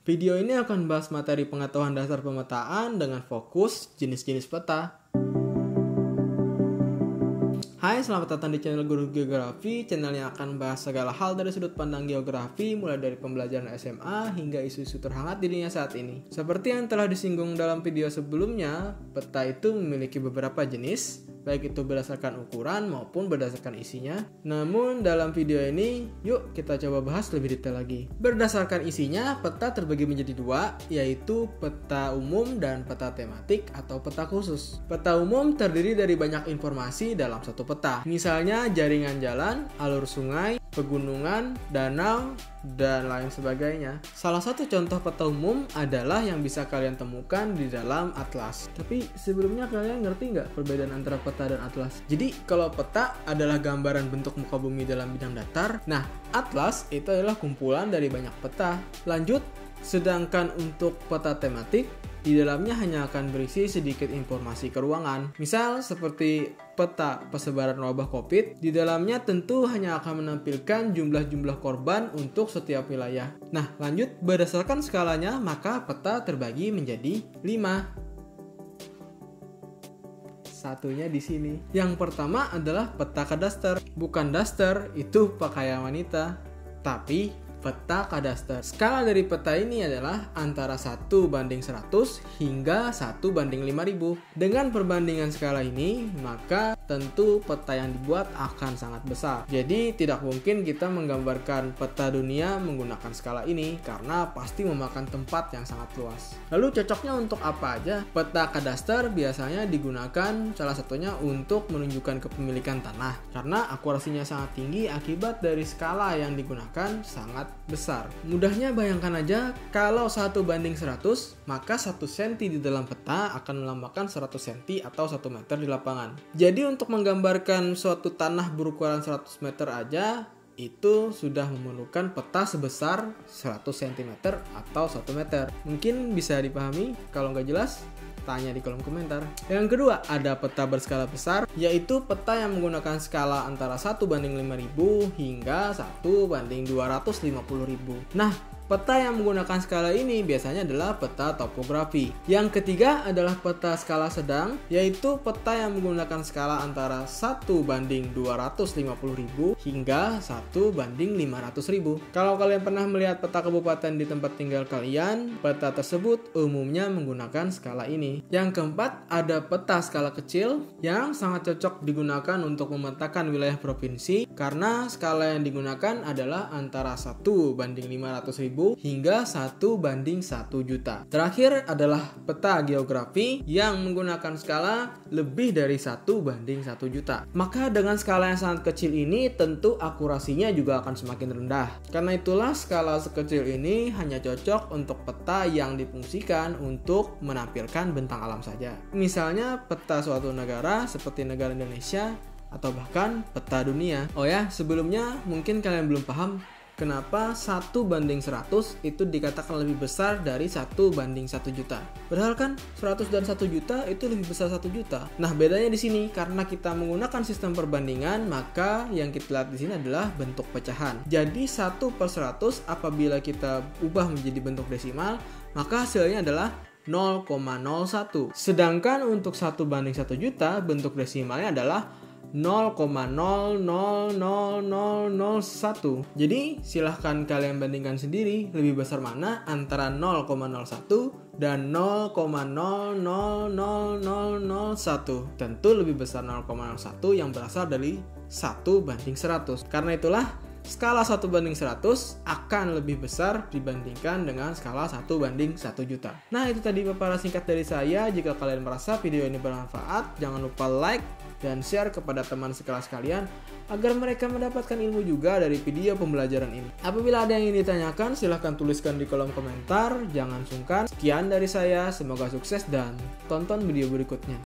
Video ini akan bahas materi pengetahuan dasar pemetaan dengan fokus jenis-jenis peta. Hai, selamat datang di channel Guru Geografi, channel yang akan bahas segala hal dari sudut pandang geografi, mulai dari pembelajaran SMA hingga isu-isu terhangat di dunia saat ini. Seperti yang telah disinggung dalam video sebelumnya, peta itu memiliki beberapa jenis, baik itu berdasarkan ukuran maupun berdasarkan isinya. Namun dalam video ini, yuk kita coba bahas lebih detail lagi. Berdasarkan isinya, peta terbagi menjadi dua, yaitu peta umum dan peta tematik atau peta khusus. Peta umum terdiri dari banyak informasi dalam satu peta. Misalnya jaringan jalan, alur sungai, pegunungan, danau, dan lain sebagainya. Salah satu contoh peta umum adalah yang bisa kalian temukan di dalam atlas. Tapi sebelumnya kalian ngerti nggak perbedaan antara peta dan atlas? Jadi kalau peta adalah gambaran bentuk muka bumi dalam bidang datar, nah atlas itu adalah kumpulan dari banyak peta. Lanjut, sedangkan untuk peta tematik, di dalamnya hanya akan berisi sedikit informasi keuangan. Misal seperti peta persebaran wabah COVID, di dalamnya tentu hanya akan menampilkan jumlah-jumlah korban untuk setiap wilayah. Nah, lanjut, berdasarkan skalanya, maka peta terbagi menjadi 5. Satunya di sini. Yang pertama adalah peta kadaster. Bukan daster, itu pakaian wanita, tapi peta kadaster. Skala dari peta ini adalah antara 1:100 hingga 1:5000. Dengan perbandingan skala ini, maka tentu peta yang dibuat akan sangat besar. Jadi tidak mungkin kita menggambarkan peta dunia menggunakan skala ini karena pasti memakan tempat yang sangat luas. Lalu cocoknya untuk apa aja? Peta kadaster biasanya digunakan salah satunya untuk menunjukkan kepemilikan tanah karena akurasinya sangat tinggi akibat dari skala yang digunakan sangat besar. Mudahnya bayangkan aja kalau 1:100, maka 1 cm di dalam peta akan melambangkan 100 cm atau 1 meter di lapangan. Jadi untuk menggambarkan suatu tanah berukuran 100 meter aja, itu sudah memerlukan peta sebesar 100 cm atau 1 meter. Mungkin bisa dipahami? Kalau nggak jelas, tanya di kolom komentar. Yang kedua, ada peta berskala besar, yaitu peta yang menggunakan skala antara 1:5000 hingga 1:250.000. Nah, peta yang menggunakan skala ini biasanya adalah peta topografi. Yang ketiga adalah peta skala sedang, yaitu peta yang menggunakan skala antara 1:250.000 hingga 1:500.000. Kalau kalian pernah melihat peta kabupaten di tempat tinggal kalian, peta tersebut umumnya menggunakan skala ini. Yang keempat, ada peta skala kecil yang sangat cocok digunakan untuk memetakan wilayah provinsi karena skala yang digunakan adalah antara 1:500.000 hingga 1:1 juta. Terakhir adalah peta geografi yang menggunakan skala lebih dari 1:1 juta. Maka dengan skala yang sangat kecil ini tentu akurasinya juga akan semakin rendah. Karena itulah skala sekecil ini hanya cocok untuk peta yang difungsikan untuk menampilkan bentang alam saja. Misalnya peta suatu negara seperti negara Indonesia atau bahkan peta dunia. Oh ya, sebelumnya mungkin kalian belum paham kenapa 1:100 itu dikatakan lebih besar dari 1:1 juta. Padahal kan 100 dan 1 juta itu lebih besar 1 juta. Nah, bedanya di sini karena kita menggunakan sistem perbandingan, maka yang kita lihat di sini adalah bentuk pecahan. Jadi 1/100 apabila kita ubah menjadi bentuk desimal, maka hasilnya adalah 0,01. Sedangkan untuk 1:1 juta, bentuk desimalnya adalah 0,000001. Jadi silahkan kalian bandingkan sendiri lebih besar mana antara 0,01 dan 0,000001. Tentu lebih besar 0,01 yang berasal dari 1:100. Karena itulah skala 1:100 akan lebih besar dibandingkan dengan skala 1:1 juta. Nah, itu tadi paparan singkat dari saya. Jika kalian merasa video ini bermanfaat, jangan lupa like dan share kepada teman sekelas kalian agar mereka mendapatkan ilmu juga dari video pembelajaran ini. Apabila ada yang ingin ditanyakan, silahkan tuliskan di kolom komentar. Jangan sungkan. Sekian dari saya, semoga sukses dan tonton video berikutnya.